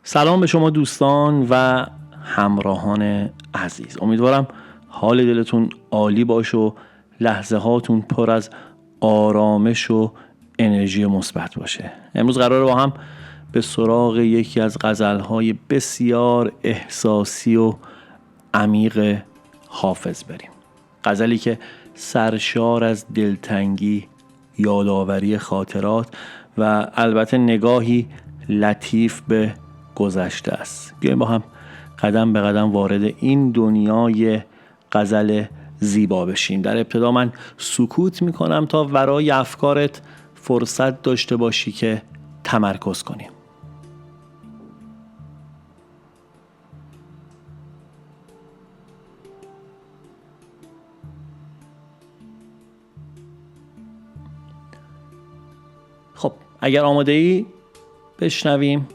سلام به شما دوستان و همراهان عزیز. امیدوارم حال دلتون عالی باشه و لحظه هاتون پر از آرامش و انرژی مثبت باشه. امروز قراره با هم به سراغ یکی از غزل‌های بسیار احساسی و عمیق حافظ بریم. غزلی که سرشار از دلتنگی، یادآوری خاطرات و البته نگاهی لطیف به گذشته است. بیایم با هم قدم به قدم وارد این دنیای غزل زیبا بشیم. در ابتدا من سکوت میکنم تا ورای افکارت فرصت داشته باشی که تمرکز کنیم. خب اگر آماده ای بشنویم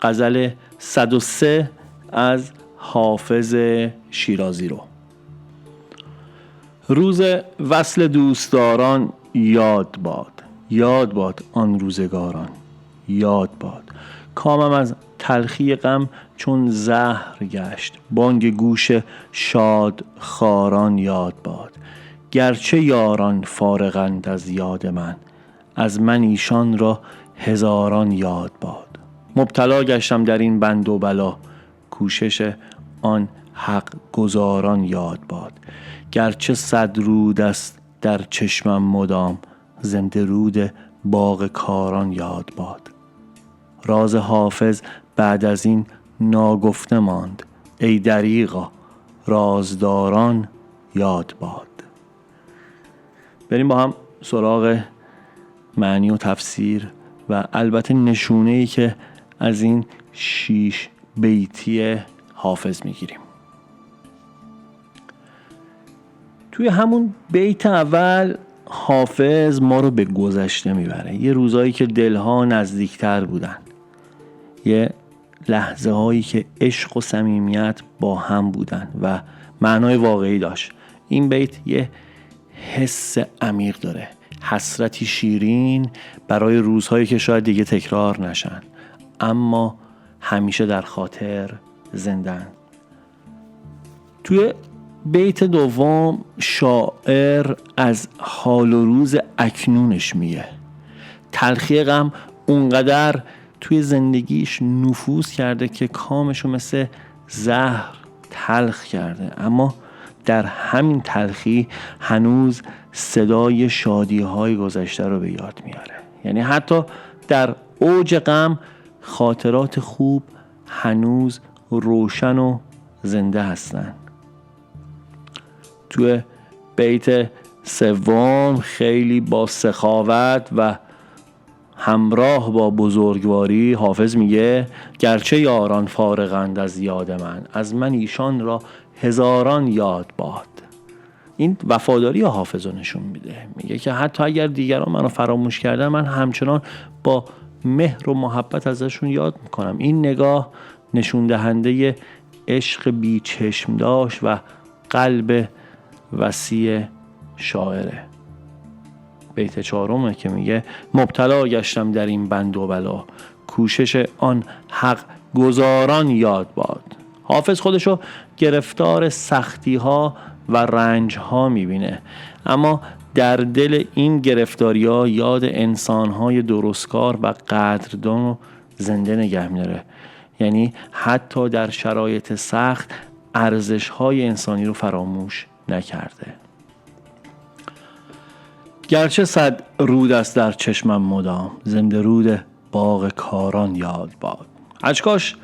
غزل 103 از حافظ شیرازی رو. روز وصل دوستداران یاد باد آن روزگاران، یاد باد کامم از تلخی غم چون زهر گشت، بانگ گوش شاد خاران یاد باد. گرچه یاران فارغند از یاد من، از من ایشان را هزاران یاد باد. مبتلا گشتم در این بند و بلا، کوشش آن حق گزاران یاد باد. گرچه 100 رود است در چشمم مدام، زنده رود باغ کاران یاد باد. راز حافظ بعد از این ناگفته ماند، ای دریغا رازداران یاد باد. بریم با هم سراغ معنی و تفسیر و البته نشونه‌ای که از این 6 بیتی حافظ میگیریم. توی همون بیت اول حافظ ما رو به گذشته میبره، یه روزایی که دلها نزدیکتر بودن، یه لحظه هایی که عشق و صمیمیت با هم بودن و معنای واقعی داشت. این بیت یه حس عمیق داره، حسرتی شیرین برای روزهایی که شاید دیگه تکرار نشن اما همیشه در خاطر زندن. توی بیت دوم شاعر از حال و روز اکنونش میگه. تلخی غم اونقدر توی زندگیش نفوذ کرده که کامشو مثل زهر تلخ کرده، اما در همین تلخی هنوز صدای شادی‌های گذشته رو به یاد میاره. یعنی حتی در اوج غم خاطرات خوب هنوز روشن و زنده هستن. توی بیت سوم خیلی با سخاوت و همراه با بزرگواری حافظ میگه گرچه یاران فارغند از یاد من، از من ایشان را هزاران یاد باد. این وفاداری حافظ رو نشون میده. میگه که حتی اگر دیگران منو فراموش کردن، من همچنان با مهر و محبت ازشون یاد میکنم. این نگاه نشون دهنده عشق بی چشم داشت و قلب وسیع شاعره. بیت 4 که میگه مبتلا گشتم در این بند و بلا، کوشش آن حق گزاران یاد باد. حافظ خودشو گرفتار سختی ها و رنج ها میبینه، اما در دل این گرفتاری ها یاد انسان های درستکار و قدردان و زنده نگه می‌داره. یعنی حتی در شرایط سخت ارزش های انسانی رو فراموش نکرده. گرچه 100 رود است در چشمم مدام، زنده رود باغ کاران یاد باد. اشکاش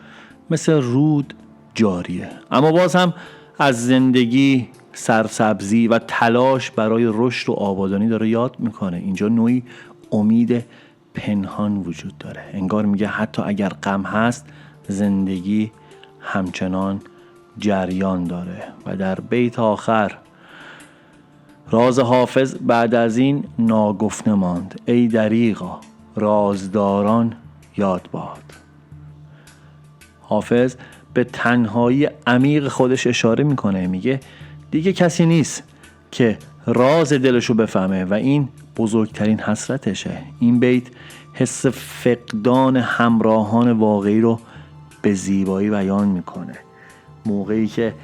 مثل رود جاریه، اما باز هم از زندگی، سرسبزی و تلاش برای رشد و آبادانی داره یاد میکنه. اینجا نوعی امید پنهان وجود داره. انگار میگه حتی اگر غم هست، زندگی همچنان جریان داره. و در بیت آخر راز حافظ بعد از این ناگفته ماند، ای دریغا رازداران یاد باد. حافظ به تنهایی عمیق خودش اشاره میکنه. میگه دیگه کسی نیست که راز دلشو بفهمه و این بزرگترین حسرتشه. این بیت حس فقدان همراهان واقعی رو به زیبایی بیان میکنه. موقعی که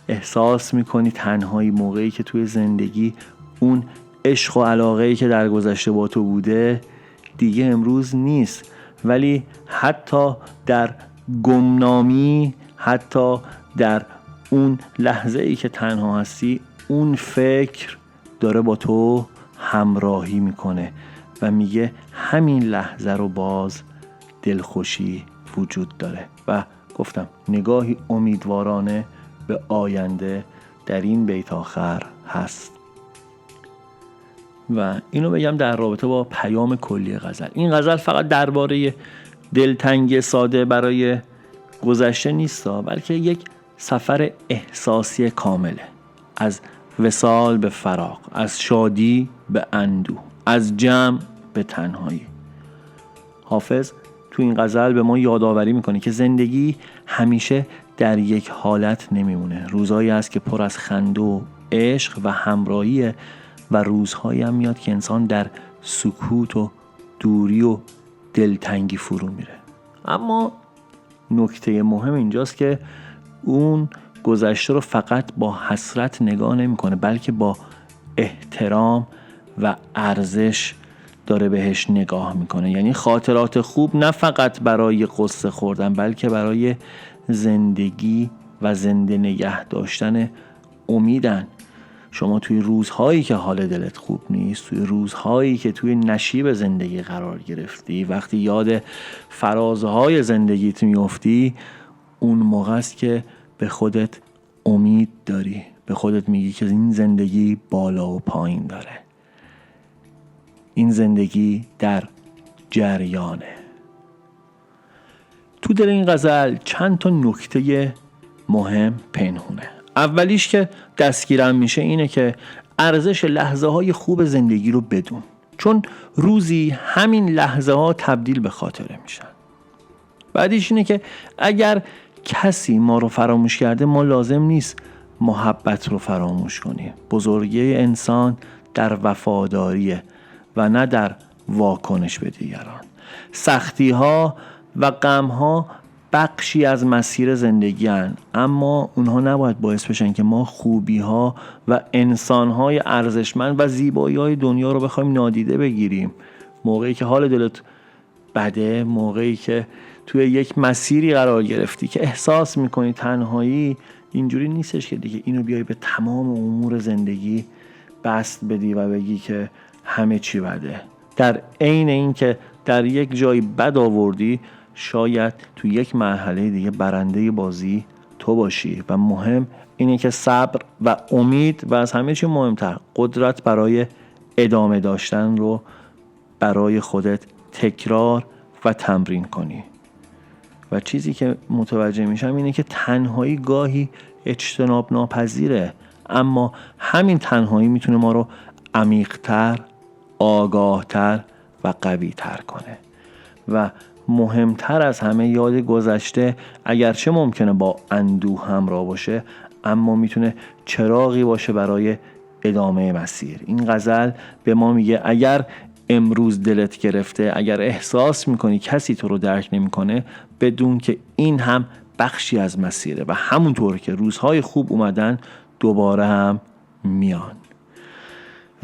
احساس میکنی تنهایی، موقعی که توی زندگی اون عشق و علاقه‌ای که در گذشته با تو بوده دیگه امروز نیست، ولی حتی در گمنامی، حتی در اون لحظه‌ای که تنها هستی، اون فکر داره با تو همراهی میکنه و میگه همین لحظه رو باز دلخوشی وجود داره. و گفتم نگاهی امیدوارانه به آینده در این بیت آخر هست. و اینو بگم در رابطه با پیام کلی غزل. این غزل فقط درباره دلتنگی ساده برای گذشته نیست، بلکه یک سفر احساسی کامله، از وصال به فراق، از شادی به اندوه، از جمع به تنهایی. حافظ تو این غزل به ما یادآوری میکنه که زندگی همیشه در یک حالت نمیمونه. روزهایی هست که پر از خنده و عشق و همراهیه و روزهایی هم میاد که انسان در سکوت و دوری و دلتنگی فرو میره. اما نکته مهم اینجاست که اون گذشته رو فقط با حسرت نگاه نمیکنه، بلکه با احترام و ارزش داره بهش نگاه میکنه. یعنی خاطرات خوب نه فقط برای قصه خوردن، بلکه برای زندگی و زنده نگه داشتن امیدن. شما توی روزهایی که حال دلت خوب نیست، توی روزهایی که توی نشیب زندگی قرار گرفتی، وقتی یاد فرازهای زندگیت میفتی، اون موقع است که به خودت امید داری، به خودت میگی که این زندگی بالا و پایین داره، این زندگی در جریانه. تو دل این غزل چند تا نکته مهم پنهونه. اولیش که دستگیرم میشه اینه که ارزش لحظه های خوب زندگی رو بدون، چون روزی همین لحظه ها تبدیل به خاطره میشن. بعدیش اینه که اگر کسی ما رو فراموش کرده، ما لازم نیست محبت رو فراموش کنیم. بزرگی انسان در وفاداریه و نه در واکنش به دیگران. سختی ها و غم ها بخشی از مسیر زندگی هستند، اما اونها نباید باعث بشن که ما خوبی ها و انسان های ارزشمند و زیبایی های دنیا رو بخوایم نادیده بگیریم. موقعی که حال دلت بده، موقعی که توی یک مسیری قرار گرفتی که احساس میکنی تنهایی، اینجوری نیستش که دیگه اینو بیای به تمام امور زندگی بست بدی و بگی که همه چی بده. در عین این که در یک جای بد آوردی، شاید تو یک مرحله دیگه برنده بازی تو باشی. و مهم اینه که صبر و امید و از همه چی مهمتر قدرت برای ادامه داشتن رو برای خودت تکرار و تمرین کنی. و چیزی که متوجه میشم اینه که تنهایی گاهی اجتناب ناپذیره، اما همین تنهایی میتونه ما رو عمیق‌تر، آگاهتر و قوی‌تر کنه. و مهمتر از همه، یاد گذشته اگرچه ممکنه با اندوه همراه باشه، اما میتونه چراغی باشه برای ادامه مسیر. این غزل به ما میگه اگر امروز دلت گرفته، اگر احساس میکنی کسی تو رو درک نمیکنه، بدون که این هم بخشی از مسیره و همونطور که روزهای خوب اومدن دوباره هم میان.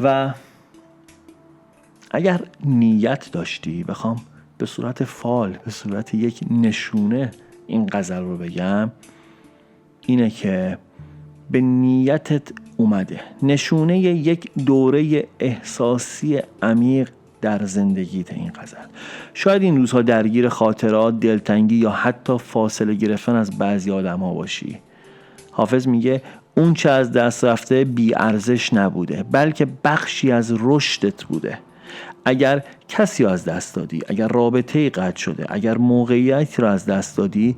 و اگر نیت داشتی، بخوام به صورت فال، به صورت یک نشونه این غزل رو بگم، اینه که به نیتت اومده نشونه یک دوره احساسی عمیق در زندگیت این غزل. شاید این روزها درگیر خاطرات، دلتنگی یا حتی فاصله گرفتن از بعضی آدم ها باشی. حافظ میگه اون چه از دست رفته بی ارزش نبوده، بلکه بخشی از رشدت بوده. اگر کسی از دست دادی، اگر رابطه‌ای قطع شده، اگر موقعیتی رو از دست دادی،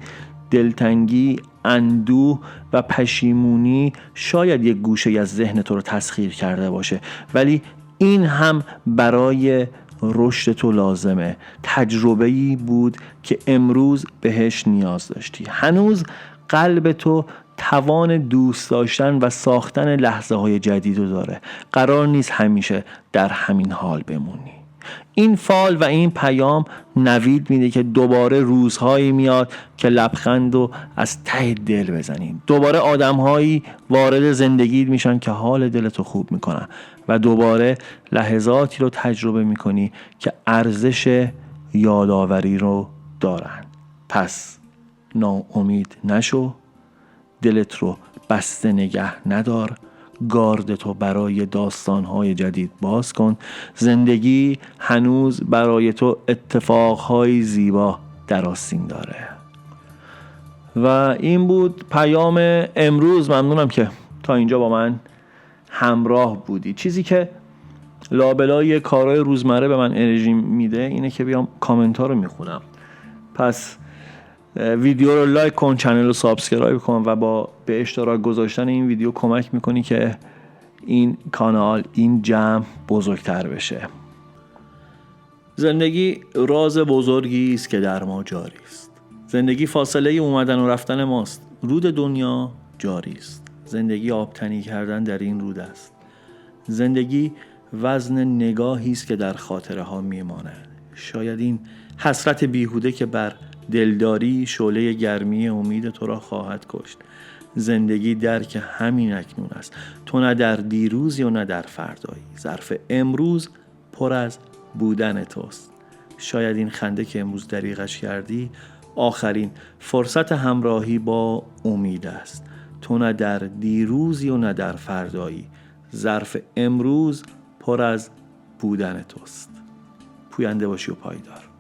دلتنگی، اندوه و پشیمونی شاید یک گوشه از ذهن تو رو تسخیر کرده باشه، ولی این هم برای رشد تو لازمه. تجربه‌ای بود که امروز بهش نیاز داشتی. هنوز قلب تو توان دوست داشتن و ساختن لحظه های جدید رو داره. قرار نیست همیشه در همین حال بمونی. این فال و این پیام نوید میده که دوباره روزهایی میاد که لبخند رو از ته دل بزنیم. دوباره آدمهایی وارد زندگیت میشن که حال دلتو خوب میکنن و دوباره لحظاتی رو تجربه میکنی که ارزش یادآوری رو دارن. پس ناامید نشو، دلت رو بسته نگه ندار، گاردتو برای داستانهای جدید باز کن. زندگی هنوز برای تو اتفاقهای زیبا در آستین داره. و این بود پیام امروز. ممنونم که تا اینجا با من همراه بودی. چیزی که لابلای کارهای روزمره به من انرژی میده اینه که بیام کامنت ها رو میخونم. پس ویدیو رو لایک کن، چنل رو سابسکرایب کن و با به اشتراک گذاشتن این ویدیو کمک میکنی که این کانال، این جمع بزرگتر بشه. زندگی راز بزرگی است که در ما جاری است. زندگی فاصله اومدن و رفتن ماست. رود دنیا جاری است. زندگی آبتنی کردن در این رود است. زندگی وزن نگاهی است که در خاطره ها میماند. شاید این حسرت بیهوده که بر دلداری شعله گرمی امید تو را خواهد کشت. زندگی درک همین اکنون است. تو نه در دیروزی و نه در فردایی. ظرف امروز پر از بودن توست. شاید این خنده که امروز دریغش کردی آخرین فرصت همراهی با امید است. تو نه در دیروزی و نه در فردایی. ظرف امروز پر از بودن توست. پوینده باشی و پایدار.